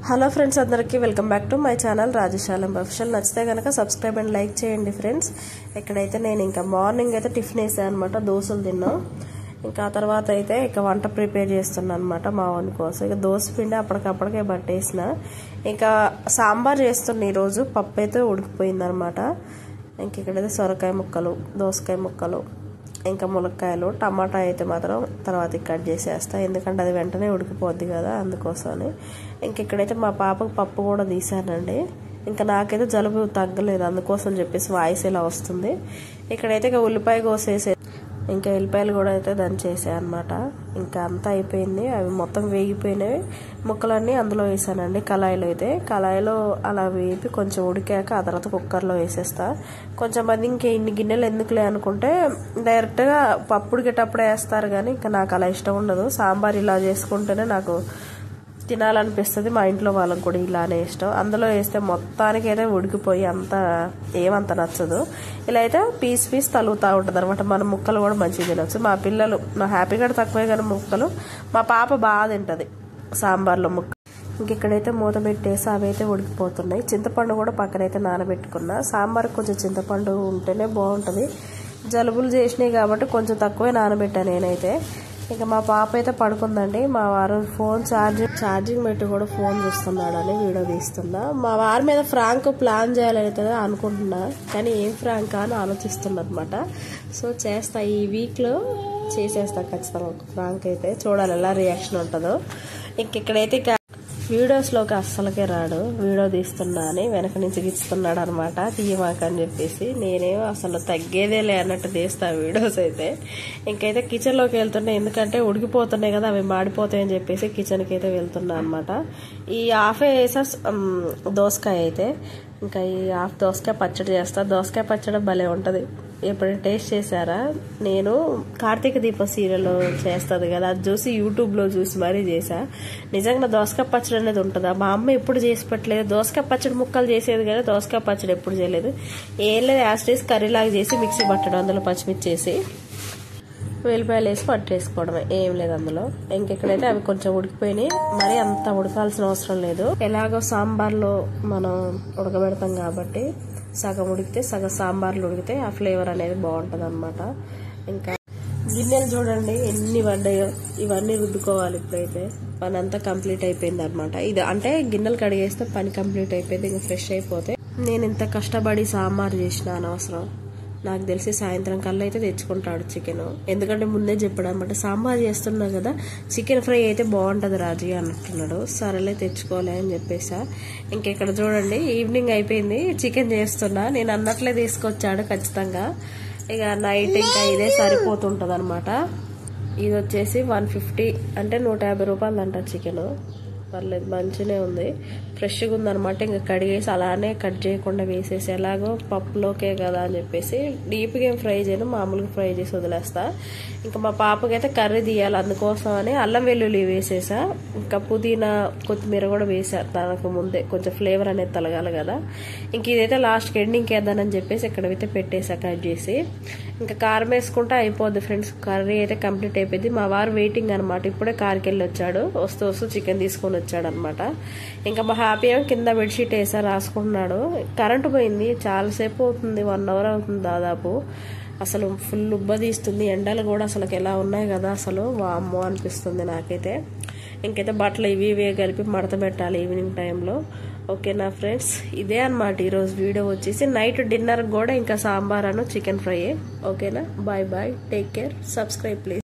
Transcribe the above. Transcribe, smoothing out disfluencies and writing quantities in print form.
Hello friends, అందరికీ welcome back to my channel Rajasalam official. నచ్చితే కనుక సబ్స్క్రైబ్ అండ్ లైక్ చేయండి ఫ్రెండ్స్. ఇక్కడైతే నేను ఇంకా మార్నింగ్ అయితే టిఫిన్ వేసాను అనమాట, దోశలు తిన్నాం. ఇంకా ఆ తర్వాత అయితే ఇక వంట ప్రిపేర్ చేస్తున్నాను అనమాట మా వాని కోసం. ఇక దోశ పిండి అప్పటికప్పటికే పట్టేసిన. ఇంకా సాంబార్ చేస్తున్నా ఈరోజు. పప్పు అయితే ఉడికిపోయింది అనమాట. ఇంక ఇక్కడైతే సొరకాయ ముక్కలు, దోసకాయ ముక్కలు, ఇంకా ములక్కాయలు, టమాటా అయితే మాత్రం తర్వాత కట్ చేసేస్తా, ఎందుకంటే అది వెంటనే ఉడికిపోద్ది కదా, అందుకోసమని. ఇంక ఇక్కడైతే మా పాపకు పప్పు కూడా తీసానండి. ఇంకా నాకైతే జలుబు తగ్గలేదు, అందుకోసం చెప్పేసి వాయిస్ ఇలా వస్తుంది. ఇక్కడైతే ఇక ఉల్లిపాయ కోసేసే, ఇంకా ఉల్లిపాయలు కూడా అయితే దంచేసాయి అనమాట. ఇంకా అంతా అయిపోయింది, అవి మొత్తం వేగిపోయినవి. ముక్కలన్నీ అందులో వేసానండి కళాయిలో అలా వేపి కొంచెం ఉడికాక ఆ తర్వాత కుక్కర్లో వేసేస్తా. కొంచెం మంది ఇంకా ఇన్ని గిన్నెలు ఎందుకులే అనుకుంటే డైరెక్ట్గా పప్పు ఉడికేటప్పుడే వేస్తారు, కానీ ఇంకా నాకు అలా ఇష్టం ఉండదు. సాంబార్ ఇలా చేసుకుంటేనే నాకు తినాలనిపిస్తుంది. మా ఇంట్లో వాళ్ళకి కూడా ఇలానే ఇష్టం. అందులో వేస్తే మొత్తానికి అయితే ఉడికిపోయి ఏమంత నచ్చదు. ఇలా అయితే పీస్ తలుగుతూ ఉంటుంది అనమాట. మన ముక్కలు కూడా మంచిగా తినచ్చు. మా పిల్లలు, నా హ్యాపీ కూడా తక్కువే కానీ ముక్కలు, మా పాప బాగా తింటుంది సాంబార్లో ముక్క. ఇంకెక్కడైతే మూత పెట్టేసి అవి అయితే ఉడికిపోతున్నాయి. చింతపండు కూడా పక్కనైతే నానబెట్టుకున్నా. సాంబార్ కొంచెం చింతపండు ఉంటేనే బాగుంటుంది. జలుబులు చేసినాయి కాబట్టి కొంచెం తక్కువే నానబెట్టాను నేనైతే. ఇంకా మా పాప అయితే పడుకుందండి. మా వారు ఫోన్ ఛార్జింగ్ పెట్టి కూడా ఫోన్ చూస్తున్నాడని వీడియో తీస్తున్నా. మా వారి మీద ఫ్రాంక్ ప్లాన్ చేయాలైతే అనుకుంటున్నా, కానీ ఏం ఫ్రాంక్ అని ఆలోచిస్తున్నా అనమాట. సో చేస్తా, ఈ వీక్లో చేసేస్తా ఖచ్చితంగా ఒక ఫ్రాంక్ అయితే. చూడాలి ఎలా రియాక్షన్ ఉంటుందో. ఇంకెక్కడైతే వీడియోస్లోకి అస్సలకే రాడు. వీడియో తీస్తున్నా అని వెనక నుంచి గిస్తున్నాడు అనమాట, తీయమాకని చెప్పేసి. నేనేమో అసలు తగ్గేదేలే అన్నట్టు తీస్తా వీడియోస్ అయితే. ఇంకైతే కిచెన్లోకి వెళ్తున్నా, ఎందుకంటే ఉడికిపోతున్నాయి కదా, అవి మాడిపోతాయని చెప్పేసి కిచెన్కి అయితే వెళ్తున్నా అనమాట. ఈ హాఫ్ వేసా దోసకాయ అయితే. ఇంకా ఈ హాఫ్ దోసకాయ పచ్చడి చేస్తా. దోసకాయ పచ్చడి భలే ఉంటుంది. ఎప్పుడైనా టేస్ట్ చేశారా? నేను కార్తీక దీపం సీరియల్ చేస్తుంది కదా, అది చూసి యూట్యూబ్లో చూసి మరీ చేసా. నిజంగా దోసకాయ పచ్చడి అనేది ఉంటుందా? మా అమ్మ ఎప్పుడు చేసి పెట్టలేదు. దోసకాయ పచ్చడి ముక్కలు చేసేది కానీ దోసకాయ పచ్చడి ఎప్పుడు చేయలేదు. ఏం లేదు, యాస్టేస్ కర్రీలాగా చేసి మిక్సీ పట్టడం, అందులో పచ్చిమిర్చి వేసి వెల్లిపాయలు వేసి పట్టేసుకోవడమే, ఏం లేదు అందులో. ఇంకెక్కడైతే అవి కొంచెం ఉడికిపోయినాయి, మరీ అంత ఉడకాల్సిన అవసరం లేదు. ఎలాగో సాంబార్లో మనం ఉడకబెడతాం కాబట్టి సగం ఉడికితే సగం సాంబార్లు ఉడికితే ఆ ఫ్లేవర్ అనేది బాగుంటుంది అనమాట. ఇంకా గిన్నెలు చూడండి ఎన్ని పడ్డాయో, ఇవన్నీ రుద్దుకోవాలి. ఇప్పుడైతే పని అంతా కంప్లీట్ అయిపోయింది అనమాట. ఇది అంటే గిన్నెలు కడిగేస్తే పని కంప్లీట్ అయిపోయింది, ఇంకా ఫ్రెష్ అయిపోతే. నేను ఇంత కష్టపడి సాంబార్ చేసిన అనవసరం. నాకు తెలిసి సాయంత్రం కల్లా అయితే తెచ్చుకుంటాడు చికెన్, ఎందుకంటే ముందే చెప్పాడు అనమాట, సాంబార్ చేస్తున్నా కదా చికెన్ ఫ్రై అయితే బాగుంటుంది రాజీ అంటున్నాడు. సరేలే తెచ్చుకోలే అని చెప్పేసా. ఇంకెక్కడ చూడండి ఈవినింగ్ అయిపోయింది, చికెన్ చేస్తున్నా. నేను అన్నట్లే తీసుకొచ్చాడు ఖచ్చితంగా. ఇక నైట్ ఇంకా ఇదే సరిపోతుంటుంది అనమాట. ఇది వచ్చేసి 150 అంటే 150 రూపాయలు అంట చికెన్. పర్లేదు, మంచిగానే ఉంది, ఫ్రెష్గా ఉందనమాట. ఇంకా కడిగేసి అలానే కట్ చేయకుండా వేసేసి, ఎలాగో పప్పులోకే కదా అని చెప్పేసి డీప్గా ఏం ఫ్రై చేయను, మామూలుగా ఫ్రై చేసి వదిలేస్తా. ఇంకా మా పాపకైతే కర్రీ తీయాలి, అందుకోసం అని అల్లం వెల్లుల్లి వేసేసా. ఇంకా పుదీనా కొత్తిమీర కూడా వేసా దానికి ముందే, కొంచెం ఫ్లేవర్ అనేది తలగాలి కదా. ఇంక ఇదైతే లాస్ట్కి ఎండింగ్కి వేద్దానని చెప్పేసి ఇక్కడైతే పెట్టేసా కట్ చేసి. ఇంకా కారం వేసుకుంటే అయిపోద్ది ఫ్రెండ్స్, కర్రీ అయితే కంప్లీట్ అయిపోయింది. మా వారు వెయిటింగ్ అనమాట, ఇప్పుడే కారుకి వెళ్ళి వచ్చాడు, వస్తూ చికెన్ తీసుకొని వచ్చాడు అనమాట. ఇంకా మా హ్యాపీ ఏమో కింద బెడ్షీట్ వేసా రాసుకుంటున్నాడు. కరెంటు పోయింది, చాలాసేపు అవుతుంది, 1 అవర్ అవుతుంది దాదాపు. అసలు ఫుల్ ఉబ్బదీస్తుంది, ఎండలు కూడా అసలు ఎలా ఉన్నాయి కదా, అసలు వామ్మో అనిపిస్తుంది నాకైతే. ఇంకైతే బట్టలు ఇవి కలిపి మడత పెట్టాలి ఈవినింగ్ టైంలో. ఓకేనా ఫ్రెండ్స్, ఇదే అనమాట ఈరోజు వీడియో వచ్చేసి. నైట్ డిన్నర్ కూడా ఇంకా సాంబార్ చికెన్ ఫ్రై. ఓకేనా, bye take care, subscribe please.